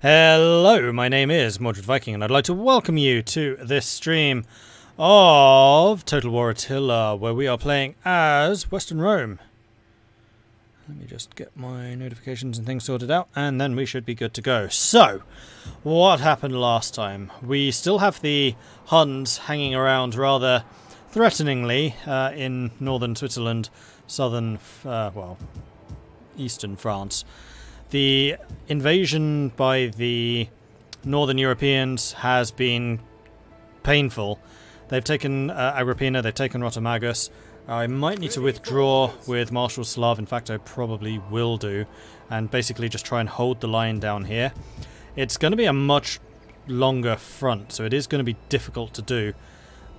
Hello, my name is Mordred Viking, and I'd like to welcome you to this stream of Total War Attila, where we are playing as Western Rome. Let me just get my notifications and things sorted out, and then we should be good to go. So, what happened last time? We still have the Huns hanging around rather threateningly in northern Switzerland, southern, eastern France. The invasion by the northern Europeans has been painful. They've taken Agrippina, they've taken Rotomagus. I might need to withdraw with Marshal Slav, in fact I probably will do, and basically just try and hold the line down here. It's going to be a much longer front, so it is going to be difficult to do,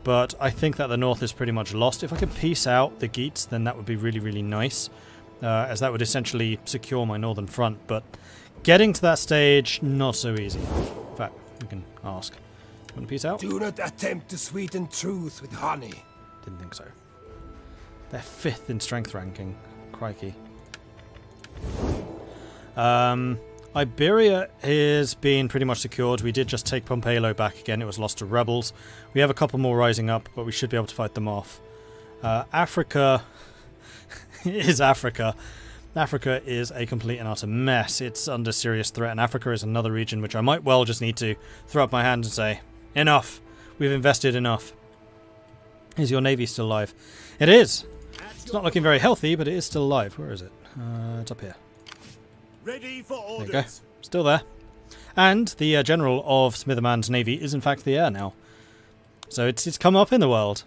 but I think that the north is pretty much lost. If I can piece out the Geats, then that would be really, really nice. As that would essentially secure my northern front, but getting to that stage, not so easy. In fact, we can ask. Want to piece out? Do not attempt to sweeten truth with honey. Didn't think so. They're 5th in strength ranking. Crikey. Iberia is being pretty much secured. We did just take Pompelo back again. It was lost to rebels. We have a couple more rising up, but we should be able to fight them off. Africa is Africa. Africa is a complete and utter mess. It's under serious threat, and Africa is another region which I might well just need to throw up my hand and say, enough. We've invested enough. Is your navy still alive? It is. It's not looking very healthy, but it is still alive. Where is it? It's up here. Ready for orders. There you go. Still there. And the general of Smitherman's navy is in fact the heir now. So it's come up in the world.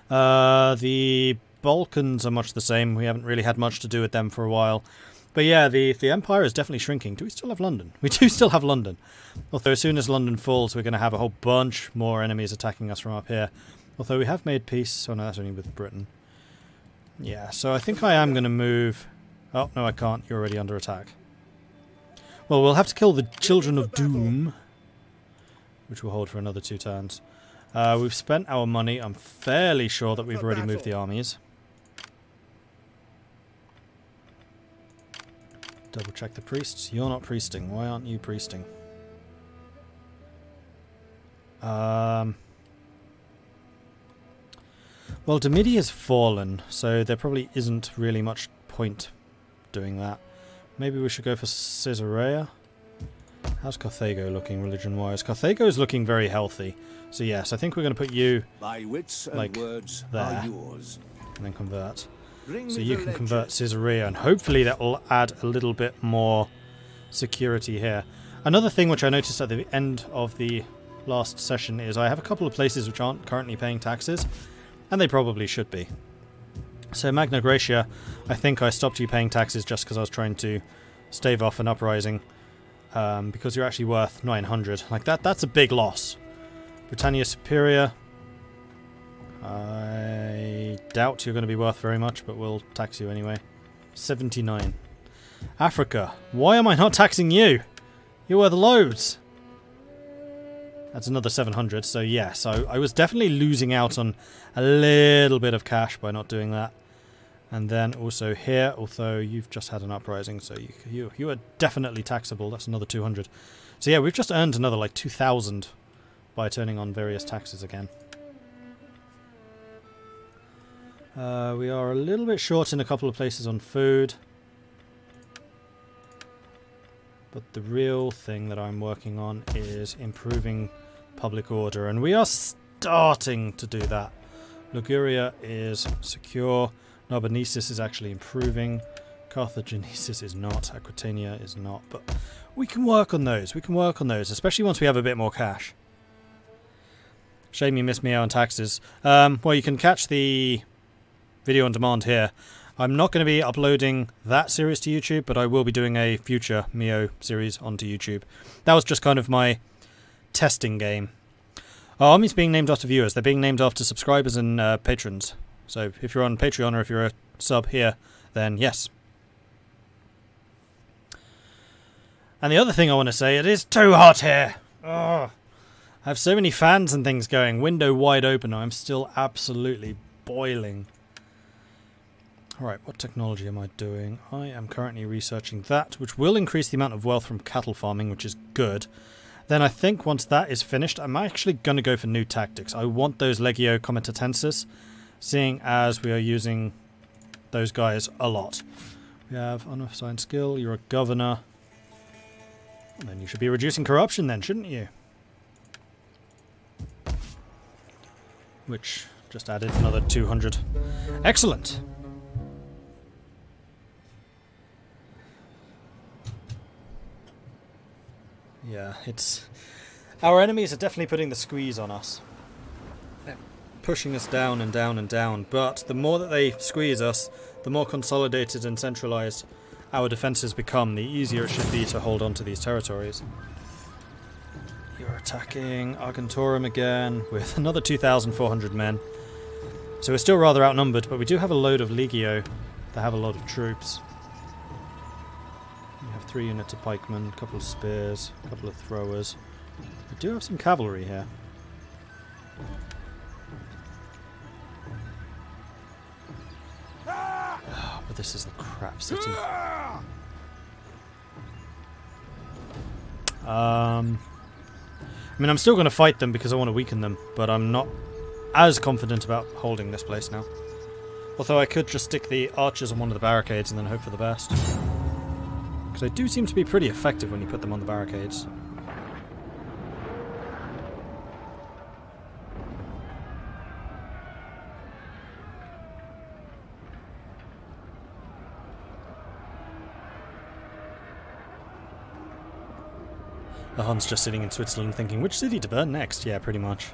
The Balkans are much the same. We haven't really had much to do with them for a while. But yeah, the Empire is definitely shrinking. Do we still have London? We do still have London. Although as soon as London falls, we're going to have a whole bunch more enemies attacking us from up here. Although we have made peace. Oh no, that's only with Britain. Yeah, so I think I am going to move... Oh, no I can't. You're already under attack. Well, we'll have to kill the Children of Doom, which we'll hold for another 2 turns. We've spent our money. I'm fairly sure that we've already moved the armies. Double check the priests. You're not priesting. Why aren't you priesting? Well, Demidi has fallen, so there probably isn't really much point doing that. Maybe we should go for Caesarea. How's Carthago looking religion-wise? Carthago is looking very healthy. So yes, I think we're going to put you My wits and like words there, are yours. and then convert. Bring So me you the can convert legend. Caesarea, and hopefully that will add a little bit more security here. Another thing which I noticed at the end of the last session is I have a couple of places which aren't currently paying taxes, and they probably should be. So Magna Graecia, I think I stopped you paying taxes just because I was trying to stave off an uprising, because you're actually worth 900. Like that's a big loss. Britannia Superior, I doubt you're going to be worth very much, but we'll tax you anyway. 79. Africa, why am I not taxing you? You're worth loads. That's another 700, so yes, I was definitely losing out on a little bit of cash by not doing that. And then also here, although you've just had an uprising, so you are definitely taxable. That's another 200. So yeah, we've just earned another like 2,000 by turning on various taxes again. We are a little bit short in a couple of places on food. But the real thing that I'm working on is improving public order, and we are starting to do that. Liguria is secure. Narbonensis is actually improving. Carthagenesis is not. Aquitania is not. But we can work on those. We can work on those, especially once we have a bit more cash. Shame you missed me out on taxes. Well, you can catch the video on demand here. I'm not going to be uploading that series to YouTube, but I will be doing a future Mio series onto YouTube. That was just kind of my testing game. Our armies being named after viewers. They're being named after subscribers and patrons. So if you're on Patreon or if you're a sub here, then yes. And the other thing I want to say, it is too hot here. Ugh. I have so many fans and things going. Window wide open. I'm still absolutely boiling. Alright, what technology am I doing? I am currently researching that, which will increase the amount of wealth from cattle farming, which is good. Then I think once that is finished, I'm actually going to go for new tactics. I want those Legio Comitatenses, seeing as we are using those guys a lot. We have unassigned skill, you're a governor. And then you should be reducing corruption then, shouldn't you? Which just added another 200. Excellent! Yeah, it's... Our enemies are definitely putting the squeeze on us. They're pushing us down and down and down, but the more that they squeeze us, the more consolidated and centralized our defenses become, the easier it should be to hold on to these territories. You're attacking Argentorum again with another 2,400 men. So we're still rather outnumbered, but we do have a load of Legio that have a lot of troops. We have 3 units of pikemen, a couple of spears, a couple of throwers. We do have some cavalry here. Oh, but this is a crap city. I mean, I'm still going to fight them because I want to weaken them, but I'm not as confident about holding this place now. Although I could just stick the archers on one of the barricades and then hope for the best. Because they do seem to be pretty effective when you put them on the barricades. The Hun's just sitting in Switzerland thinking, which city to burn next? Yeah, pretty much.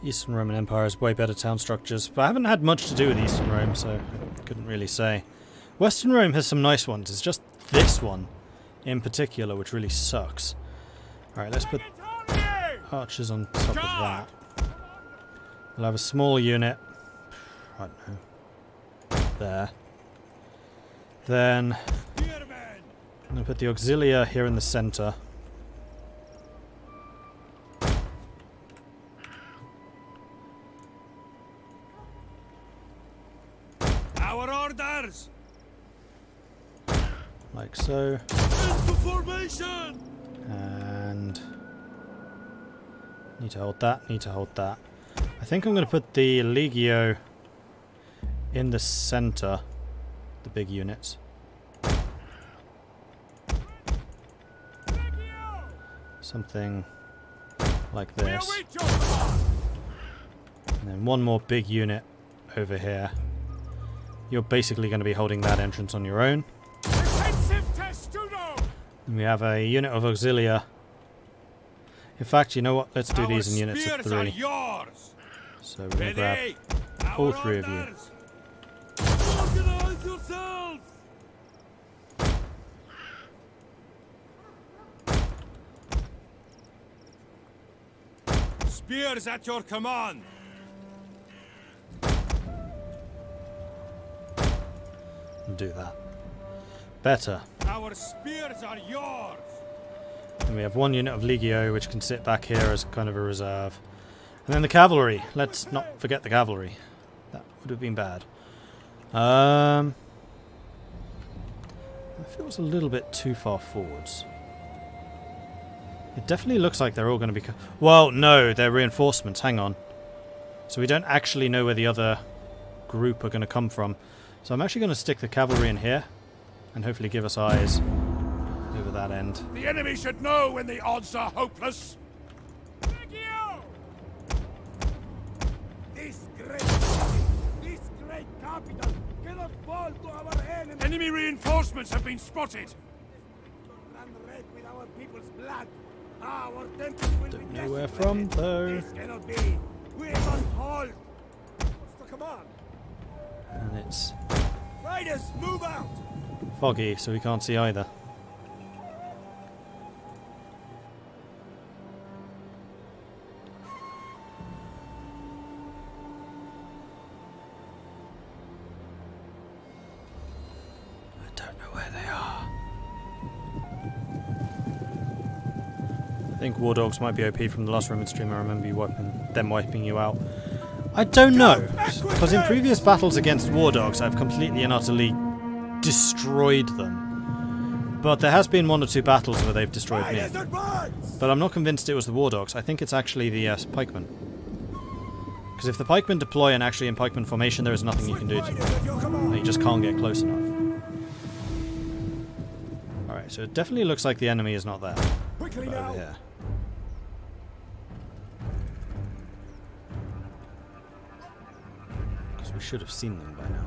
Eastern Roman Empire has way better town structures, but I haven't had much to do with Eastern Rome, so I couldn't really say. Western Rome has some nice ones, it's just this one in particular which really sucks. Alright, let's put archers on top of that. We'll have a small unit, I don't know, there. Then I'm going to put the auxilia here in the centre. Our orders! Like so. Into formation! And need to hold that, need to hold that. I think I'm going to put the Legio in the centre, the big units. Something like this. And then one more big unit over here. You're basically going to be holding that entrance on your own. And we have a unit of auxilia. In fact, you know what? Let's do these in units of 3. So we're going to grab all 3 of you. Organize yourselves! Spears at your command! And do that. Better. Our spears are yours! And we have one unit of Legio which can sit back here as kind of a reserve. And then the cavalry. Let's not forget the cavalry. That would have been bad. That feels a little bit too far forwards. It definitely looks like they're all going to be... Well, no, they're reinforcements. Hang on. So we don't actually know where the other group are going to come from. So I'm actually going to stick the cavalry in here and hopefully give us eyes over that end. The enemy should know when the odds are hopeless. This great capital cannot fall to our enemy. Enemy reinforcements have been spotted. Run red with our people's blood. Our temples will Don't be know where from though. This cannot be. We must hold. What's the command? And it's Riders, move out. foggy, so we can't see either. I don't know where they think war dogs might be OP from the last Roman stream. I remember you wiping you out. I don't know, because in previous battles against war dogs, I've completely and utterly destroyed them. But there has been 1 or 2 battles where they've destroyed me. But I'm not convinced it was the war dogs. I think it's actually the pikemen. Because if the pikemen deploy and actually in pikeman formation, there is nothing you can do to them. You just can't get close enough. Alright, so it definitely looks like the enemy is not there. But over here. Because we should have seen them by now.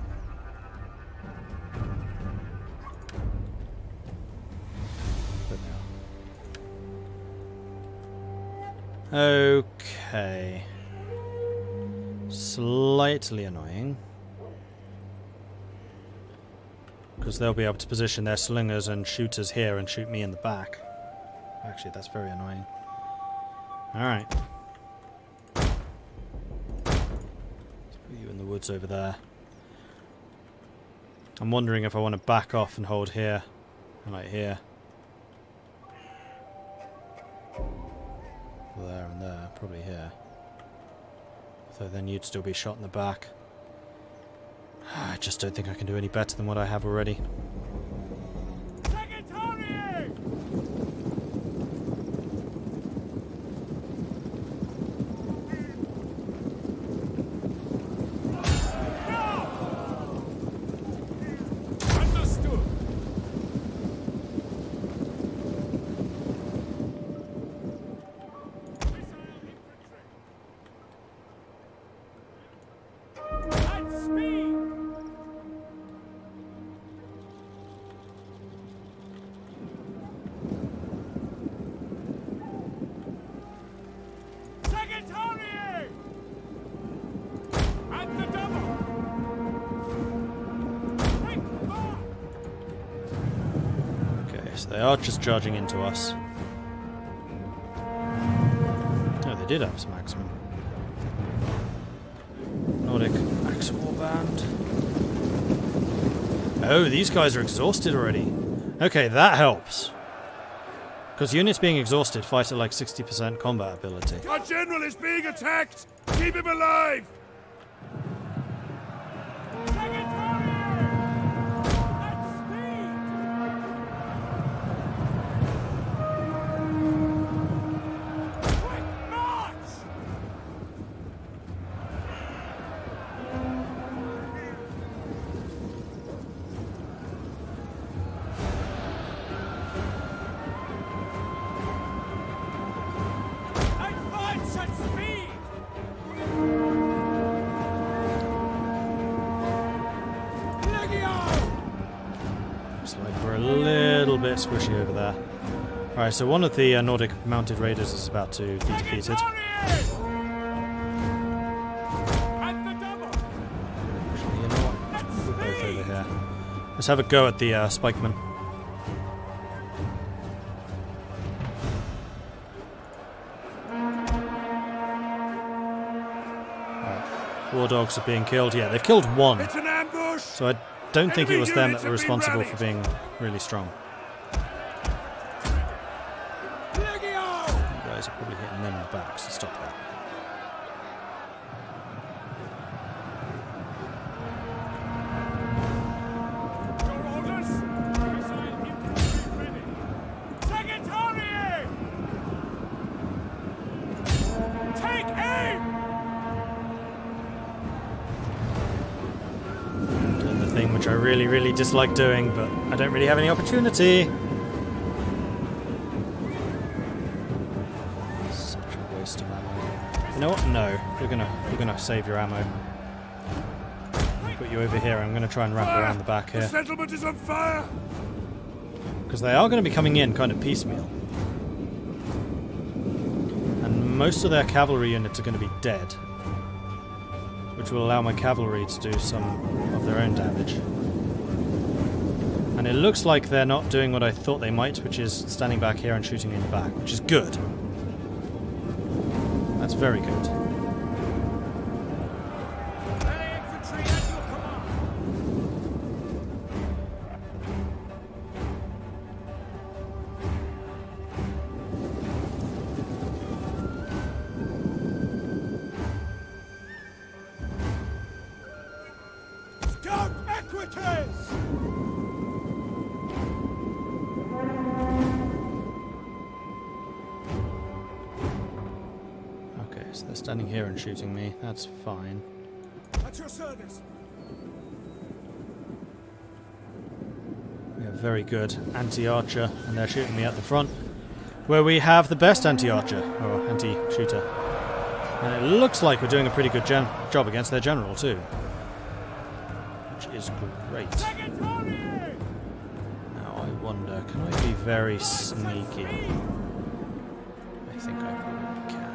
But now. Okay. Slightly annoying. Because they'll be able to position their slingers and shooters here and shoot me in the back. Actually, that's very annoying. Alright. Let's put you in the woods over there. I'm wondering if I want to back off and hold here. And like here. There and there. Probably here. So then you'd still be shot in the back. I just don't think I can do any better than what I have already. They are just charging into us. Oh, they did have some axemen. Nordic Axe Warband. Oh, these guys are exhausted already. Okay, that helps. Because units being exhausted fight at like 60% combat ability. Our general is being attacked! Keep him alive! Squishy over there. Alright, so one of the Nordic mounted raiders is about to be defeated. Actually, you know what? We're both over here. Let's have a go at the spikemen. Right. War dogs are being killed. Yeah, they've killed 1. It's an ambush. So I don't think it was them that were responsible for being really strong. Are probably hitting them in the back, so stop that. Take aim! Doing the thing which I really, really dislike doing, but I don't really have any opportunity. You know what? No, you're gonna save your ammo. I'll put you over here. I'm gonna try and wrap around the back here. The settlement is on fire! Because they are going to be coming in kind of piecemeal. And most of their cavalry units are going to be dead. Which will allow my cavalry to do some of their own damage. And it looks like they're not doing what I thought they might, which is standing back here and shooting me in the back, which is good. That's very good. Equites! Okay, so they're standing here and shooting me. That's fine. At your service. We have very good anti-archer, and they're shooting me at the front, where we have the best anti-archer, or anti-shooter. And it looks like we're doing a pretty good job against their general too, which is great. Now I wonder, can I be very sneaky? I think I probably can.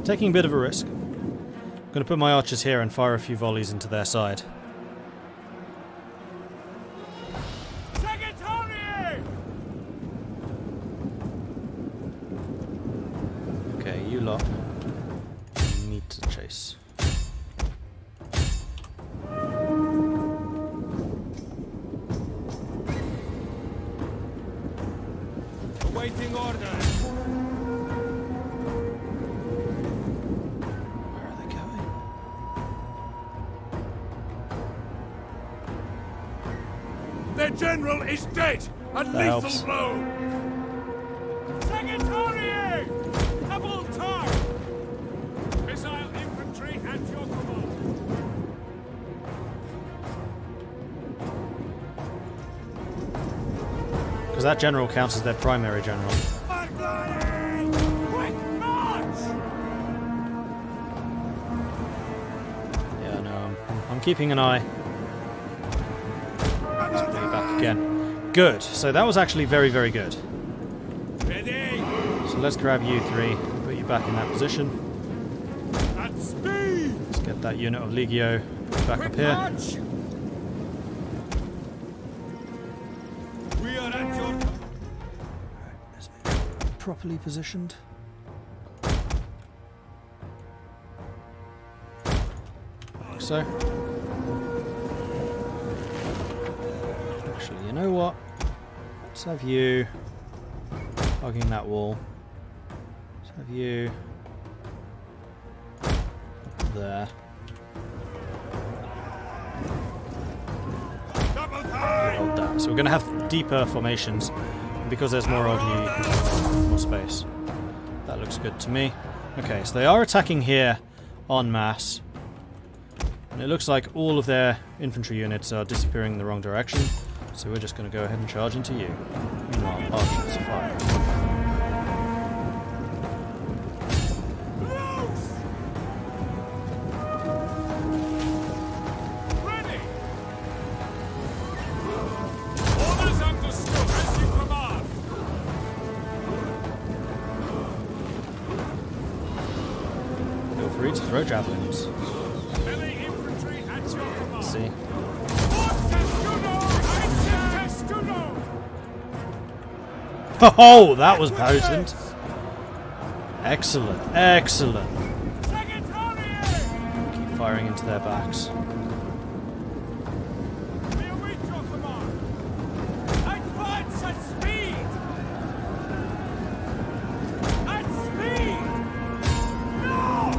Taking a bit of a risk. I'm going to put my archers here and fire a few volleys into their side. Okay, you lot need to chase. Awaiting orders. Where are they going? Their general is dead! A That lethal helps. blow! Secretary! Double time! Missile infantry at your command. Because that general counts as their primary general. Artillery! Quick march! Yeah, no, I'm keeping an eye. Let's bring it back again. Good. So that was actually very, very good. Ready! So let's grab you three, put you back in that position. At speed! Let's get that unit of Legio back up here. March! We are at your Let's make it properly positioned. Like so. Actually, you know what? Let's have you hugging that wall. Let's have you up there. double time! Hold that. So we're going to have deeper formations. And because there's more of you, you can have more space. That looks good to me. Okay, so they are attacking here en masse. And it looks like all of their infantry units are disappearing in the wrong direction. So we're just going to go ahead and charge into you. Meanwhile, archers fire. Ready! Orders understood as you command! Feel free to throw javelins. Heavy infantry at your command! Let's see. Oh, that was potent. Excellent, excellent. Keep firing into their backs. We await your command! Advance at speed! At speed! No!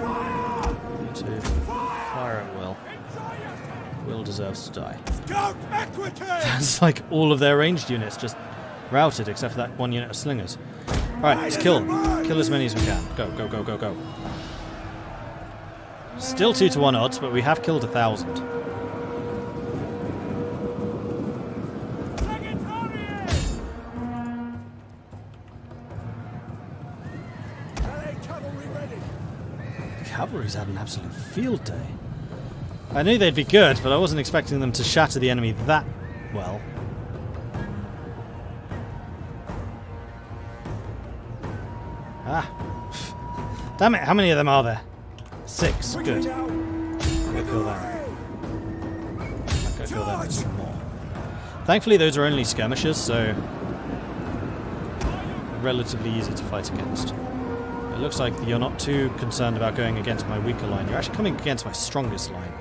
Fire! Need to fire at will. Will deserves to die. Scout equity! It's like all of their ranged units just routed except for that one unit of slingers. Alright, let's kill them. Kill as many as we can. Go, go, go, go, go. Still 2-to-1 odds, but we have killed 1,000. The cavalry's had an absolute field day. I knew they'd be good, but I wasn't expecting them to shatter the enemy that well. Ah. Damn it, how many of them are there? 6. Good. I'll go kill that. I'll go kill that some more. Thankfully those are only skirmishers, so relatively easy to fight against. It looks like you're not too concerned about going against my weaker line. You're actually coming against my strongest line,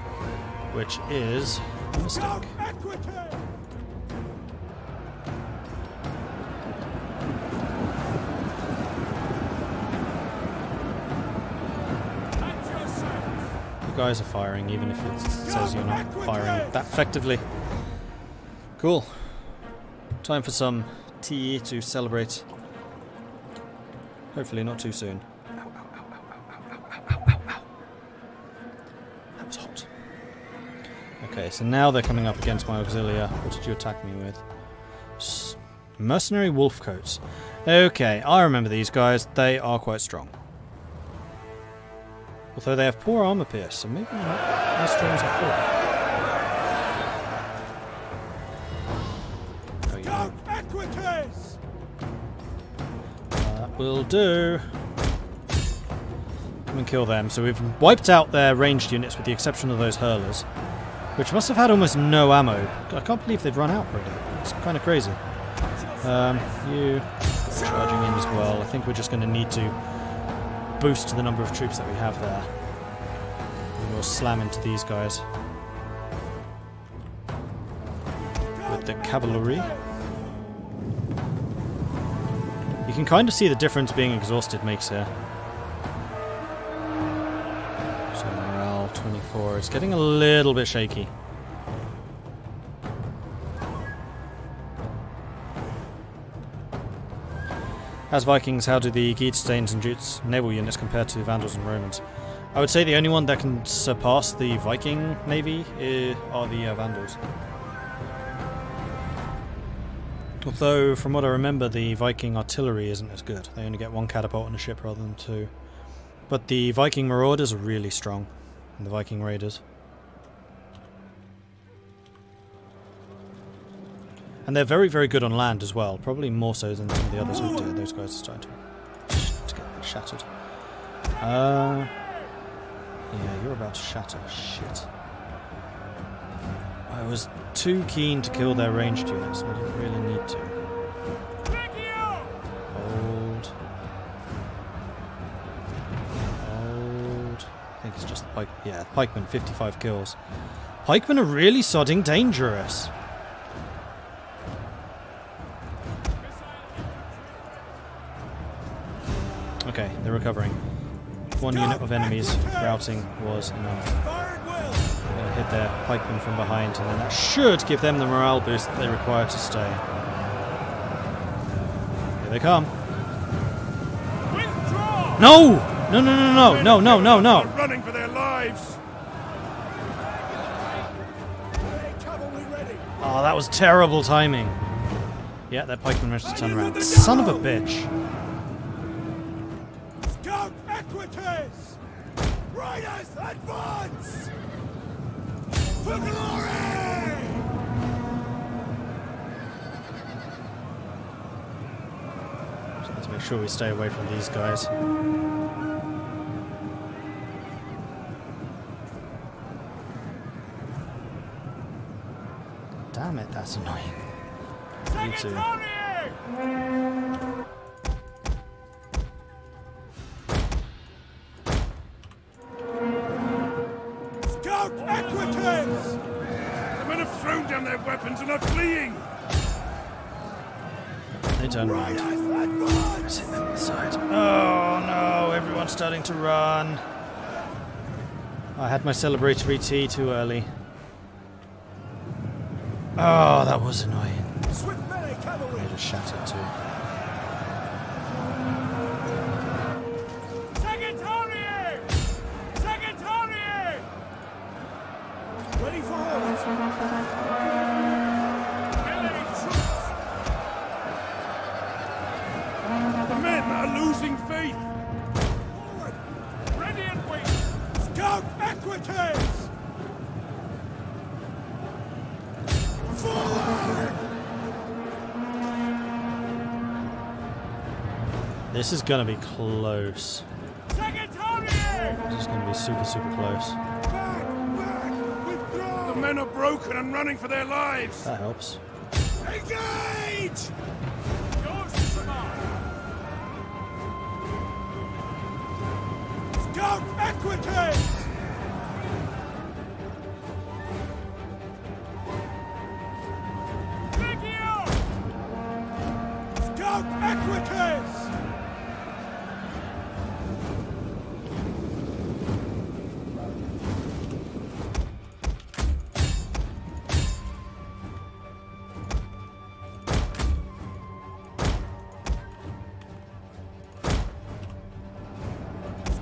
which is a mistake. You guys are firing, even if it says you're not firing that effectively. Cool. Time for some tea to celebrate. Hopefully not too soon. Ow, ow, ow, ow, ow, ow, ow, ow, ow. That was hot. Okay, so now they're coming up against my auxilia. What did you attack me with? Mercenary wolf coats. Okay, I remember these guys. They are quite strong. Although they have poor armor pierce, so maybe not as strong as I thought. Oh, yeah. That will do. Come and kill them. So we've wiped out their ranged units with the exception of those hurlers, which must have had almost no ammo. I can't believe they've run out already. It's kind of crazy. You charging in as well. I think we're just going to need to boost the number of troops that we have there. And we'll slam into these guys with the cavalry. You can kind of see the difference being exhausted makes here. So morale 24. It's getting a little bit shaky. As Vikings, how do the Geedstains and Jutes naval units compare to Vandals and Romans? I would say the only one that can surpass the Viking navy are the Vandals. Although, from what I remember, the Viking artillery isn't as good. They only get one catapult on a ship rather than two. But the Viking marauders are really strong, and the Viking raiders. And they're very, very good on land as well. Probably more so than some of the others who do. Those guys are starting to get shattered. Yeah, you're about to shatter. Shit. I was too keen to kill their ranged units. I didn't really need to. Hold. Hold. I think it's just the pike. Yeah, pikemen, 55 kills. Pikemen are really sodding dangerous. Okay, they're recovering. One unit of enemies routing was enough. They're going to hit their pikemen from behind, and then that should give them the morale boost that they require to stay. Here they come. No! No, no, no, no, no, no, no, no! Running for their lives. Oh, that was terrible timing. Yeah, that pikeman managed to turn around. Son of a bitch. Equites! Riders, advance! For glory! Just need to make sure we stay away from these guys. Damn it, that's annoying. You too. And are fleeing! They turn around. Let's hit them on the side. Oh no, everyone's starting to run. I had my celebratory tea too early. Oh, that was annoying. They just shattered too. Ready for orders! Losing faith! Forward! Ready and wait! Scout equites! Forward! This is gonna be close. This is gonna be super, super close. Back! Withdraw! The men are broken and running for their lives! That helps. Engage! Scout equites! Scout equites!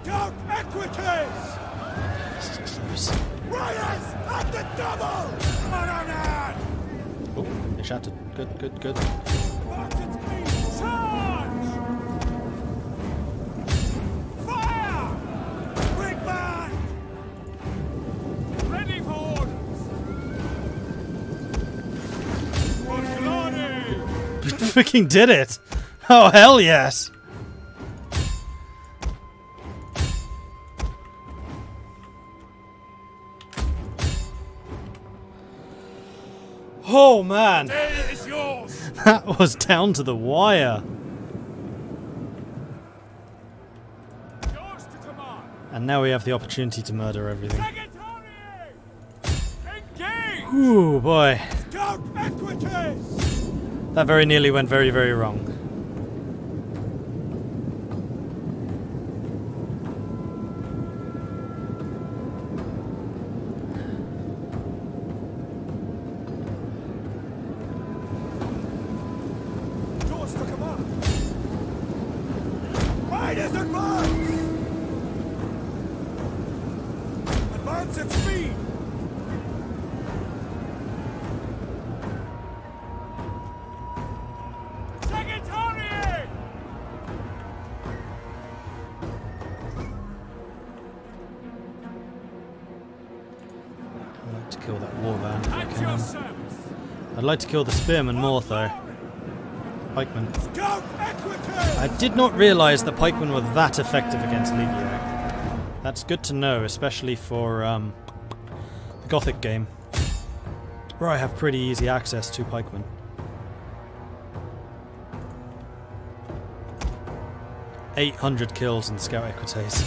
Scout equities! This is close. Riders at the double! Maranan! Oh, they shattered. Good, good, good. Spartans please! Charge! Fire! Bring back! Ready for orders! For glory! Freaking did it! Oh, hell yes! Oh man! Day is yours! That was down to the wire! Yours to command! And now we have the opportunity to murder everything. Secretary! Engage! Ooh, boy. Scout equities! That very nearly went very, very wrong. Yours to command! Riders advance! Advance at speed! Secretary! I'd like to kill that warband if I At your can. service! I'd like to kill the spearmen more though. Pikemen. Scout equities! I did not realise that pikemen were that effective against Legio. That's good to know, especially for the Gothic game, where I have pretty easy access to pikemen. "800 kills in Scout Equites.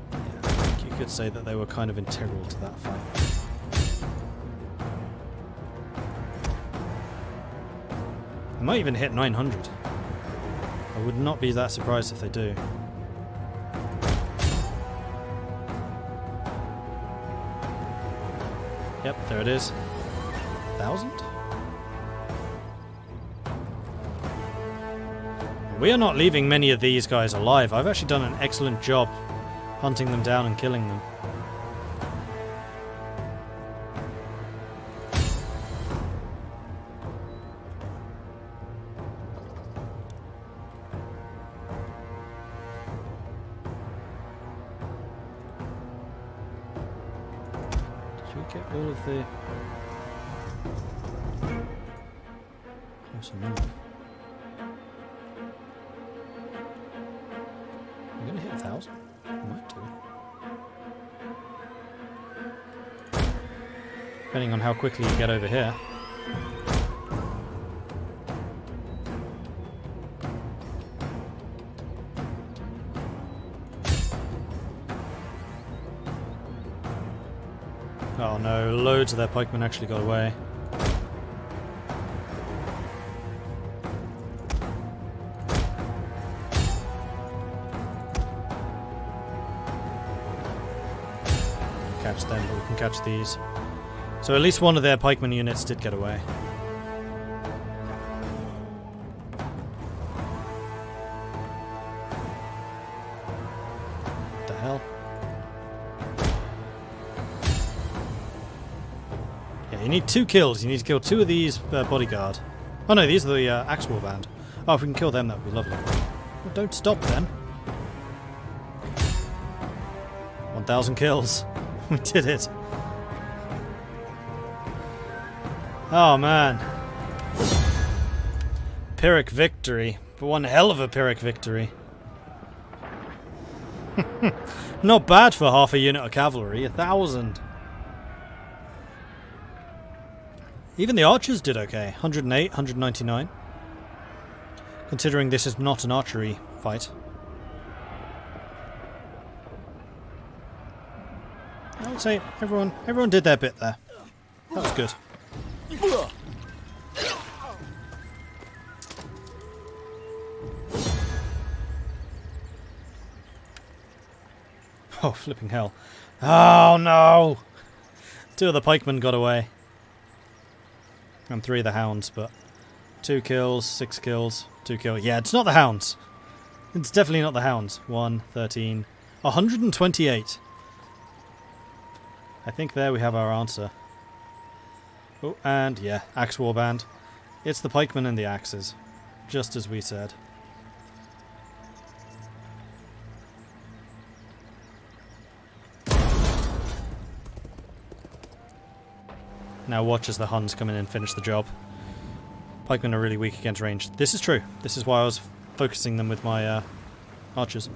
Yeah, I think you could say that they were kind of integral to that fight. They might even hit 900. I would not be that surprised if they do. Yep, there it is. 1,000? We are not leaving many of these guys alive. I've actually done an excellent job hunting them down and killing them. Did we get all of the... Close enough. We're gonna hit 1,000? We might do. Depending on how quickly you get over here. Oh no, loads of their pikemen actually got away. Catch them, but we can catch these. So at least one of their pikeman units did get away. What the hell? Yeah, you need 2 kills. You need to kill 2 of these bodyguard. Oh no, these are the axe warband. Oh, if we can kill them, that would be lovely. Well, don't stop then. 1,000 kills. We did it. Oh man. Pyrrhic victory. But one hell of a Pyrrhic victory. Not bad for half a unit of cavalry. 1,000. Even the archers did okay. 108, 199. Considering this is not an archery fight. I would say everyone did their bit there. That was good. Oh, flipping hell. Oh no! 2 of the pikemen got away. And 3 of the hounds, but 2 kills, 6 kills, 2 kills. Yeah, it's not the hounds. It's definitely not the hounds. 1, 13, 128. I think there we have our answer. Oh, and yeah, Axe Warband. It's the pikemen and the axes. Just as we said. Now watch as the Huns come in and finish the job. Pikemen are really weak against range. This is true. This is why I was focusing them with my archers.